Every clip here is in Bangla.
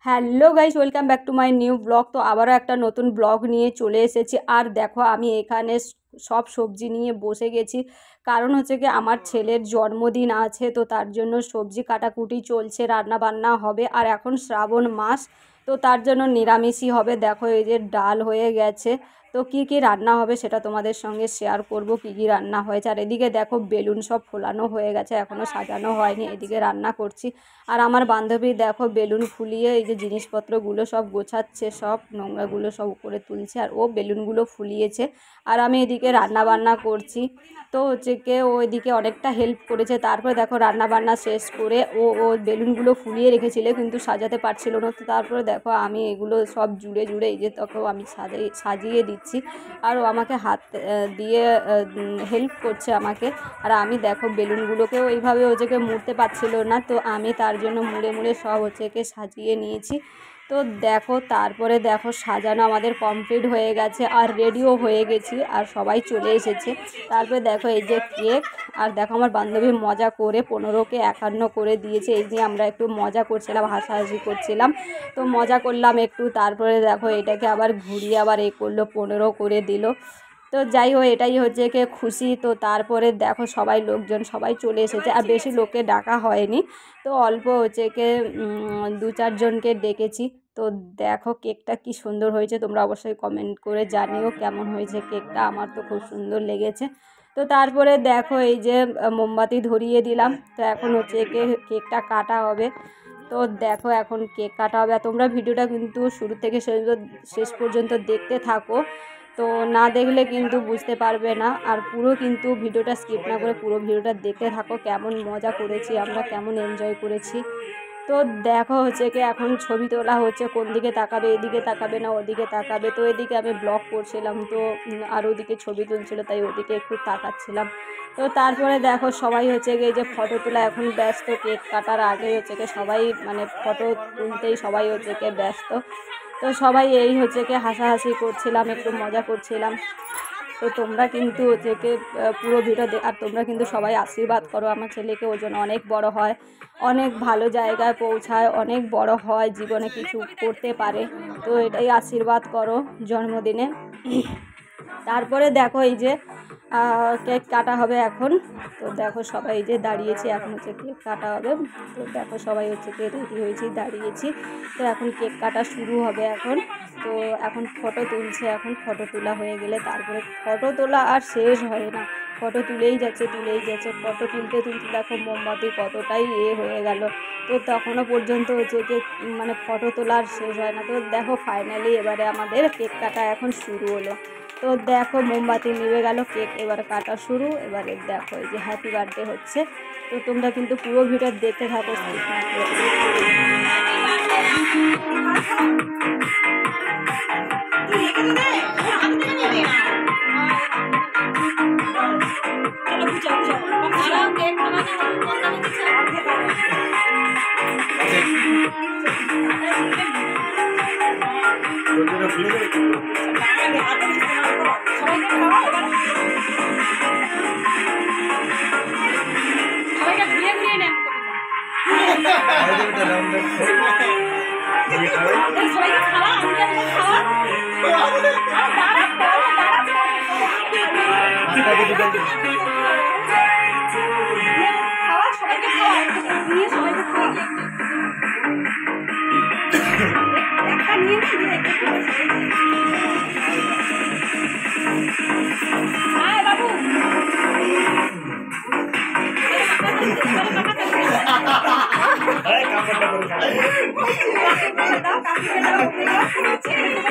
Hello guys, welcome back to my new blog. তো আবারও একটা নতুন ব্লগ নিয়ে চলে এসেছি। আর দেখো আমি এখানে সব সবজি নিয়ে বসে গেছি, কারণ হচ্ছে কি আমার ছেলের জন্মদিন আছে। তো তার জন্য সবজি কাটাকুটি চলছে, রান্না বান্না হবে। আর এখন শ্রাবণ মাস, তো তার জন্য নিরামিষই হবে। দেখো এই যে ডাল হয়ে গেছে, তো কি কি রান্না হবে সেটা তোমাদের সঙ্গে শেয়ার করব, কি কি রান্না হয়েছে। আর এদিকে দেখো বেলুন সব ফোলানো হয়ে গেছে, এখনও সাজানো হয়নি, এদিকে রান্না করছি। আর আমার বান্ধবী দেখো বেলুন ফুলিয়ে এই যে জিনিসপত্রগুলো সব গোছাচ্ছে, সব নোংরাগুলো সব উপরে তুলছে, আর ও বেলুনগুলো ফুলিয়েছে। আর আমি এদিকে রান্না বান্না করছি। তো হচ্ছে কে ও এদিকে অনেকটা হেল্প করেছে। তারপরে দেখো রান্না বান্না শেষ করে ও বেলুনগুলো ফুলিয়ে রেখেছিল, কিন্তু সাজাতে পারছিল না। তো তারপরে দেখো আমি এগুলো সব জুড়ে জুড়ে এই যে তখন আমি সাজিয়ে দিচ্ছি। আর ও আমাকে হাত দিয়ে হেল্প করছে আমাকে। আর আমি দেখো বেলুনগুলোকেও এইভাবে হচ্ছে মুড়তে পারছিল না, তো আমি তার জন্য মুড়ে মুড়ে সব হচ্ছে সাজিয়ে নিয়েছি। তো দেখো তারপরে দেখো সাজানো আমাদের কমপ্লিট হয়ে গেছে, আর রেডিও হয়ে গেছি, আর সবাই চলে এসেছে। তারপরে দেখো এই যে কেক, আর দেখো আমার বান্ধবী মজা করে 15কে 51 করে দিয়েছে। এই যে আমরা একটু মজা করছিলাম, হাসাহাসি করছিলাম, তো মজা করলাম একটু। তারপরে দেখো এটাকে আবার ঘুরিয়ে আবার করলো, 15 করে দিল। তো যাই হোক, এটাই হচ্ছে কি খুশি। তো তারপরে দেখো সবাই লোকজন সবাই চলে এসেছে, আর বেশি লোককে ডাকা হয়নি, তো অল্প হচ্ছে কি 2-4 জনকে ডেকেছি। তো দেখো কেকটা কি সুন্দর হয়েছে, তোমরা অবশ্যই কমেন্ট করে জানিও কেমন হয়েছে কেকটা। আমার তো খুব সুন্দর লেগেছে। তো তারপরে দেখো এই যে মোমবাতি ধরিয়ে দিলাম। তো এখন হচ্ছে কেকটা কাটা হবে। তো দেখো এখন কেক কাটা হবে, আর তোমরা ভিডিওটা কিন্তু শুরু থেকে শেষ পর্যন্ত দেখতে থাকো। তো না দেখলে কিন্তু বুঝতে পারবে না। আর পুরো কিন্তু ভিডিওটা স্কিপ না করে পুরো ভিডিওটা দেখতে থাকো, কেমন মজা করেছি আমরা, কেমন এনজয় করেছি। তো দেখো হচ্ছে কি এখন ছবি তোলা হচ্ছে, কোন দিকে তাকাবে, এদিকে তাকাবে না ওদিকে তাকাবে। তো এদিকে আমি ব্লগ করছিলাম, তো আর ওদিকে ছবি তুলছিল, তাই ওদিকে একটু তাকাচ্ছিলাম। তো তারপরে দেখো সবাই হচ্ছে গিয়ে যে ফটো তোলা এখন ব্যস্ত, কেক কাটার আগে হচ্ছে কি সবাই মানে ফটো তুলতেই সবাই হচ্ছে কি ব্যস্ত। তো সবাই এই হচ্ছে কি হাসাহাসি করছিলাম, একটু মজা করছিলাম। তো তোমরা কিন্তু হচ্ছে কি পুরো ভিডিও আর তোমরা কিন্তু সবাই আশীর্বাদ করো আমার ছেলেকে, ওর জন্য অনেক বড় হয়, অনেক ভালো জায়গায় পৌঁছায়, অনেক বড় হয়, জীবনে কিছু করতে পারে। তো এটাই আশীর্বাদ করো জন্মদিনে। তারপরে দেখো এই যে কেক কাটা হবে এখন। তো দেখো সবাই যে দাঁড়িয়েছি, এখন হচ্ছে কেক কাটা হবে। তো দেখো সবাই হচ্ছে কি রেডি হয়েছি, দাঁড়িয়েছি। তো এখন কেক কাটা শুরু হবে এখন। তো এখন ফটো তুলছে, এখন ফটো তোলা হয়ে গেলে তারপরে ফটো তোলা আর শেষ হয় না, ফটো তুলেই যাচ্ছে তুলেই যাচ্ছে। ফটো তুলতে তুলতে দেখো মোমবাতি কতটাই হয়ে গেল। তো তখনও পর্যন্ত হচ্ছে কি মানে ফটো তোলার শেষ হয় না। তো দেখো ফাইনালি এবারে আমাদের কেক কাটা এখন শুরু হলো। তো দেখো মোমবাতি নিভে গেল, কেক এবার কাটা শুরু। এবারে দেখো এই যে হ্যাপি বার্থডে হচ্ছে। তো তোমরা কিন্তু পুরো ভিডিও দেখতে থাকো, স্কিপ না করে।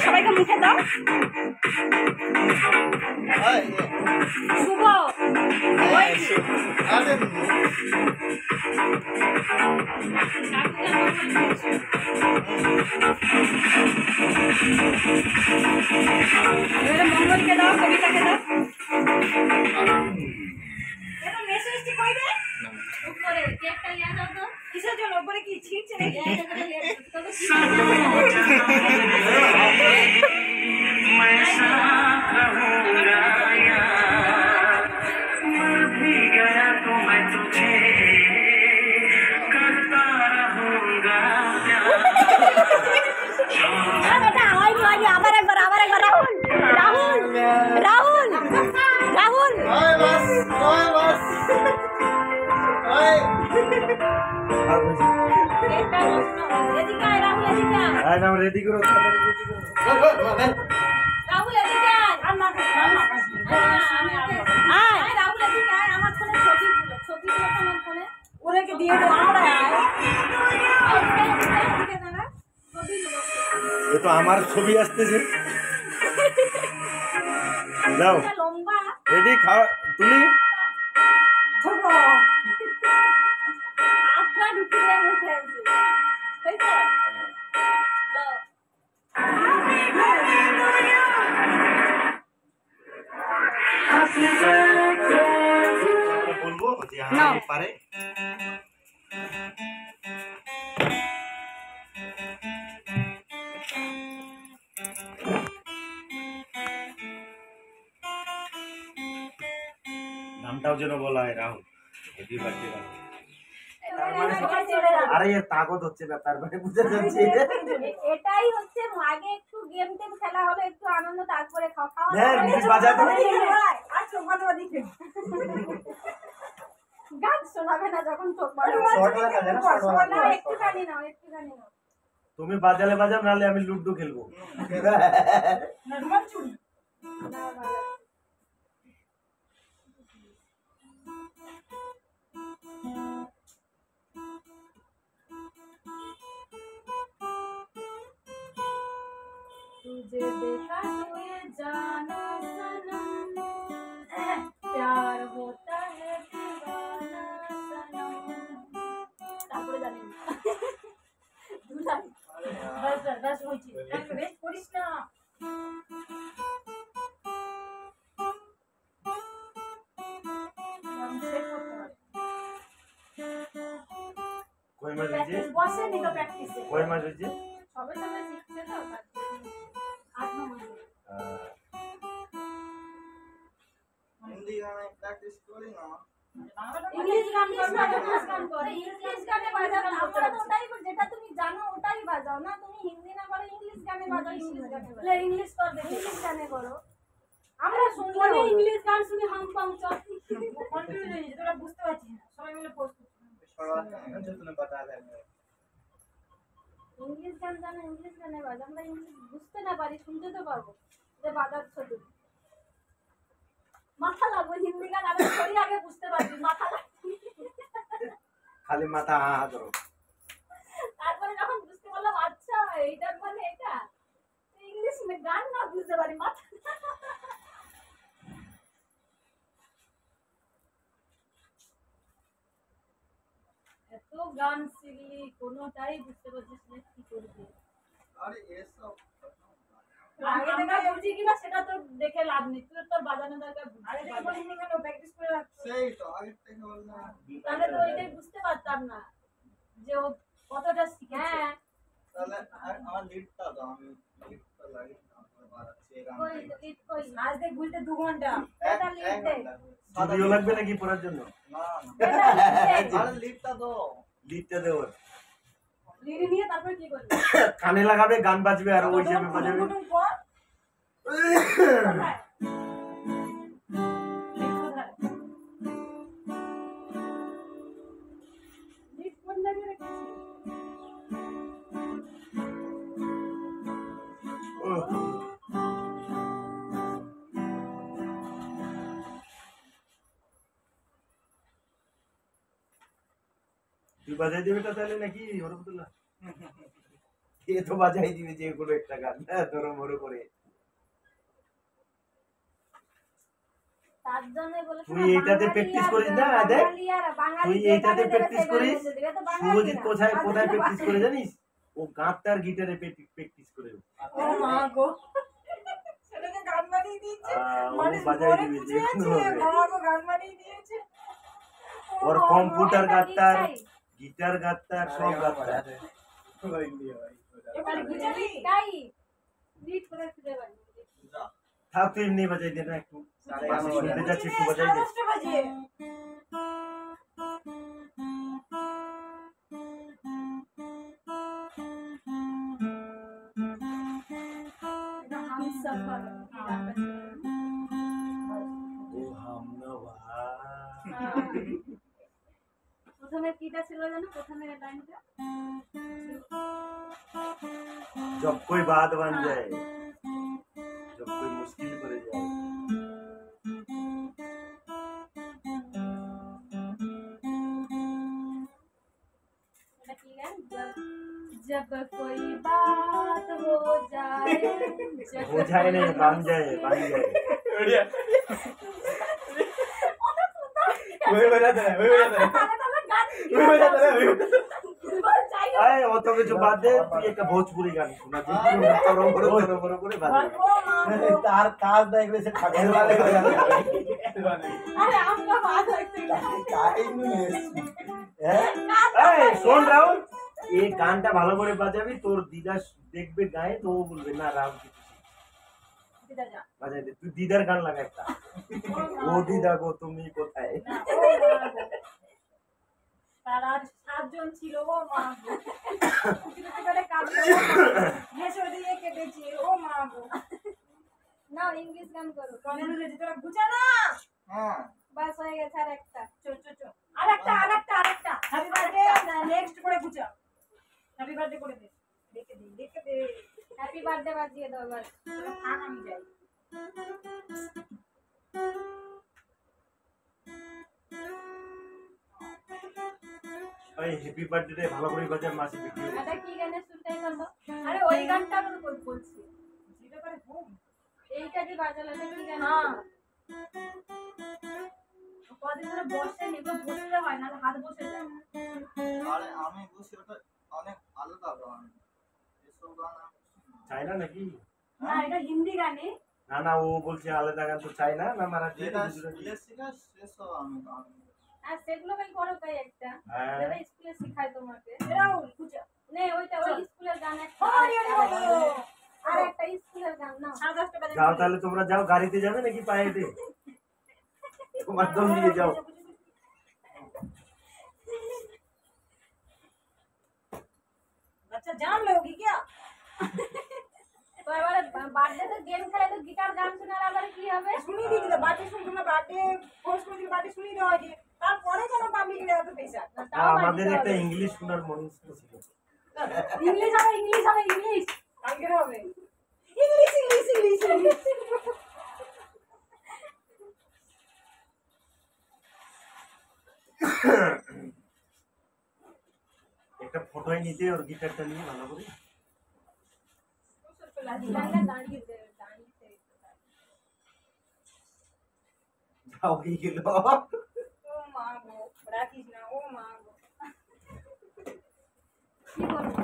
সবাইকে মুখে দাও। শুভ মঙ্গলকে দাও, কবিতাকে দাও। কিসের জন্য ওপরে কি ছিঁড়ছে নাকি? আয় নাম রেডি করো রাহুল এদিকে আয় আমার রাহুল এদিকে আয় আমার ফোনে ছবি তোমার ফোনে ওদেরকে দিয়ে দাও আমরা এদিকে দাঁড়া ছবি এ তো আমার ছবি আসতেছে যাও লম্বা রেডি খাওয়া তুমি ছোট আপনার ঢুকিয়ে উঠে আছে তাই তো বলবো যে হ্যাঁ পারে নামটাও যেন বলা হয় রাহুল হ্যাপি বার্থডে রাহুল আরে এর তাগত হচ্ছে না তার মানে বুঝা যাচ্ছে এটাই হচ্ছে আগে একটু গেম টেম খেলা হবে একটু আনন্দ তারপরে খাওয়া হ্যাঁ মিউজিক বাজাতে আর চোখ বন্ধ দিকে গান শোনাবে না যখন চোখ বন্ধ একটুখানি নাও তুমি বাজালে বাজাও নালে আমি লুডো খেলবো तुझे देखा तो ये जाना सनम प्यार होता है दीवाना सनम তারপরে জানি দুলাই বাস হইছে বেশ করিস না কই মাস হইছে বসে নি তো প্র্যাকটিসে কই মাস হইছে সবে শিখছে তো 8 নম্বর हिंदी गाने प्रैक्टिस करी ना इंग्लिश गान করে ইংলিশ গানে বাজাও আমরা তো ওটাই যেটা তুমি জানো ওটাই বাজাও না তুমি হিন্দি না বলে ইংলিশ গানে বাজাও ইংলিশ গানে বলে ইংলিশ কর দেখি ইংলিশ গানে করো আমরা শুনলে ইংলিশ গান শুনি হাম পাম চল কন্টিনিউ হয়ে যেটা বুঝতে পারছি না সবাই মিলে পোস্ট जो तूने बता दिया ইংলিশ গান জানো ইংলিশ গানে বাজাও আমরা ইংলিশ বুঝতে না পারি শুনতে তো পারবো যে বাজাচ্ছ তুমি মাথা লাগবে হিন্দি গান আমি থোড়ি আগে বুঝতে পারছি মাথা লাগবে খালি মাথা হা হা করো তারপরে যখন বুঝতে পারলাম আচ্ছা এইটার মানে এটা ইংলিশ গান না বুঝতে পারি মাথা এত গান শিখলি কোনোটাই বুঝতে পারছিস না কি করবি अरे ये सब আগে দেখা বুঝি কিনা সেটা তো দেখে লাভ নেই তুই তোর বাজানো দরকার আগে থেকে বলিনি কেন প্র্যাকটিস করে রাখছিস सही तो आगे तक बोलना তাহলে তো ওইটাই বুঝতে পারতাম না যে ও কতটা শিখেছে তাহলে আমার লিডটা দাও আমি লিডটা লাগি না আমার আছে গান কই লিড কই আজ দেখ বুঝতে 2 ঘন্টা এটা লিড দে ভিডিও লাগবে নাকি পড়ার জন্য না এটা লিড দে আরে লিডটা দাও লিডটা দেও লিড নিয়ে তারপর কি করবি কানে লাগাবে গান বাজবে আর ওই হিসেবে বাজাবে টুটুম কর লিড কোন লাগে রেখেছিস তুই বাজাই দিবি তা তাহলে নাকি হরফতুল্লাহ এ তো বাজাই দিবে যে কোনো একটা গান ধরো মরো করে তার জন্য বলেছ তুই এইটাতে প্র্যাকটিস করিস না দেখ তুই এইটাতে প্র্যাকটিস করিস সুজিত কোথায় কোথায় প্র্যাকটিস করে জানিস ও গাঁতার গিটারে প্র্যাকটিস করে ও মা গো সেটাকে গান বানিয়ে দিয়েছে ও বাজাই দিবে যে কোনো হবে মা গো গান বানিয়ে দিয়েছে ওর কম্পিউটার গাঁতার গিটার গাঁতার সব গাঁতার কোই দিয়ে ভাই এবার গিটারি তাই লিড করে খুঁজে পাই থাক তুই এমনি বাজাই দে না একটু শুনতে যাচ্ছি একটু বাজাই দে 10টা বাজে এটা হাম সফর ও হামনওয়া প্রথমে কিটা ছিল জানো প্রথমে লাইনটা जब कोई बात बन जाए, जब कोई मुश्किल पड़ जाए। এটা কি গান? जब कोई बात हो जाए हो जाए नहीं, बन जाए, बन जाए। वही बजाता है, वही बजाता है, वही बजाता है, वही बजाता है। আরে অত কিছু বাদ দে, তুই একটা ভোজপুরি গান শোনা দে। বড় করে বাদ দে। तार तार देखने से खगेल वाले हो जाते हैं। अरे आपका बात रखते এই শোন রাহুল, এই গানটা ভালো করে বাজাবি, তোর দিদা দেখবে গায়ে তো ও বলবে না রাহুল কিছু বাজাই দে। তুই দিদার গান লাগা একটা, ও দিদা গো তুমি কোথায়। তারা 7 জন ছিল ও মা গো করে কাঁদলো হেসে দিয়ে কেটেছি ও মা গো না ইংলিশ গান করো কমেন্ট দিতে তোরা বুঝা না हाँ বাস হয়ে গেছে আর একটা চো আরেকটা হ্যাপি বার্থডে নেক্সট করে বুঝা হ্যাপি বার্থডে করে দে দেখে দে হ্যাপি বার্থডে বাজিয়ে দাও এবার থাক আমি যাই ওই হ্যাপি বার্থডে ভালো করে বাজা, মাসি ভিডিও। এটা কি গানের শুনতেই করলো আরে ওই গানটা আমি বলছি যেটা করে ঘুম এইটা কি বাজালো এটা কি গান হ্যাঁ কদিন ধরে বসে নিব বসতে হয় না হাত বসে যায় अरे আমি বুঝি ওটা অনেক আলাদা গান এসব গান আমি শুনি না। চাই না নাকি? না এটা হিন্দি গানে না না, ও বলছে আলাদা গান তো চাই না, না মারাঠি যেটা না গুজরাটি। স্কুলে শিখে সেসব আমি গান আর সেগুলো ভাই করো তাই একটা হ্যাঁ। যেটা স্কুলে শেখায় তোমাকে রাহুল বুঝা নে ওইটা ওই স্কুলের গান একটা আর একটা স্কুলের গান না 10:30 বাজে যাও তাহলে, তোমরা যাও, গাড়িতে যাবে নাকি পায়ে হেঁটে? তোমার দম দিয়ে যাও। अच्छा जान लोगी क्या তো এবারে বার্থডে তে গেম খেলে তো গিটার গান শোনার আবার কি হবে শুনি দিদি তো বার্থডে শুনবো না বার্থডে পোস্ট করে দিই বার্থডে শুনি দেওয়া যে তারপরে কেন পাবলিক এর এত পয়সা আমাদের একটা ইংলিশ শোনার মনস্থ ছিল। ইংলিশ হবে ইংলিশ কালকে হবে ইংলিশ একটা ফটোই নিতে ওর গিটারটা নিয়ে ভালো করে। যাও কি গেল। ও মা গো রাখিস না ও মা গো কি করব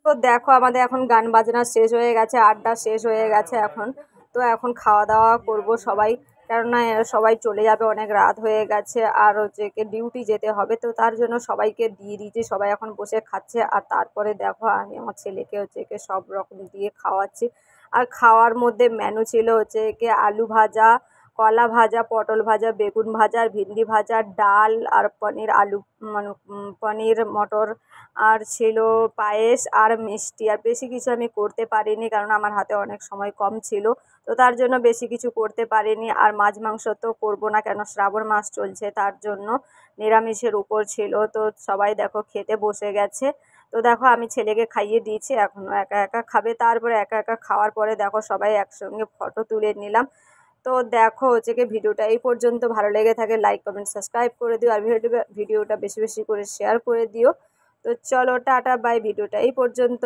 তো দেখো আমাদের এখন গান বাজনা শেষ হয়ে গেছে, আড্ডা শেষ হয়ে গেছে এখন। তো এখন খাওয়া দাওয়া করব সবাই, কেননা সবাই চলে যাবে, অনেক রাত হয়ে গেছে আর হচ্ছে কি ডিউটি যেতে হবে। তো তার জন্য সবাইকে দিয়ে দিয়েছি, সবাই এখন বসে খাচ্ছে। আর তারপরে দেখো আমি আমার ছেলেকে হচ্ছে কি সব রকম দিয়ে খাওয়াচ্ছি। আর খাওয়ার মধ্যে মেনু ছিল হচ্ছে কি আলু ভাজা, কলা ভাজা, পটল ভাজা, বেগুন ভাজা আর ভিন্ডি ভাজা, ডাল আর পনির আলু মানে পনির মটর, আর ছিল পায়েস আর মিষ্টি। আর বেশি কিছু আমি করতে পারিনি কারণ আমার হাতে অনেক সময় কম ছিল, তো তার জন্য বেশি কিছু করতে পারিনি। আর মাছ মাংস তো করবো না, কেন শ্রাবণ মাস চলছে, তার জন্য নিরামিষের উপর ছিল। তো সবাই দেখো খেতে বসে গেছে। তো দেখো আমি ছেলেকে খাইয়ে দিয়েছি, এখনও একা একা খাবে। তারপরে একা একা খাওয়ার পরে দেখো সবাই একসঙ্গে ফটো তুলে নিলাম। তো দেখো হচ্ছে কি ভিডিওটা এই পর্যন্ত, ভালো লেগে থাকে লাইক কমেন্ট সাবস্ক্রাইব করে দিও আর ভিডিওটা বেশি বেশি করে শেয়ার করে দিও। তো চলো টাটা বাই, ভিডিওটা এই পর্যন্ত।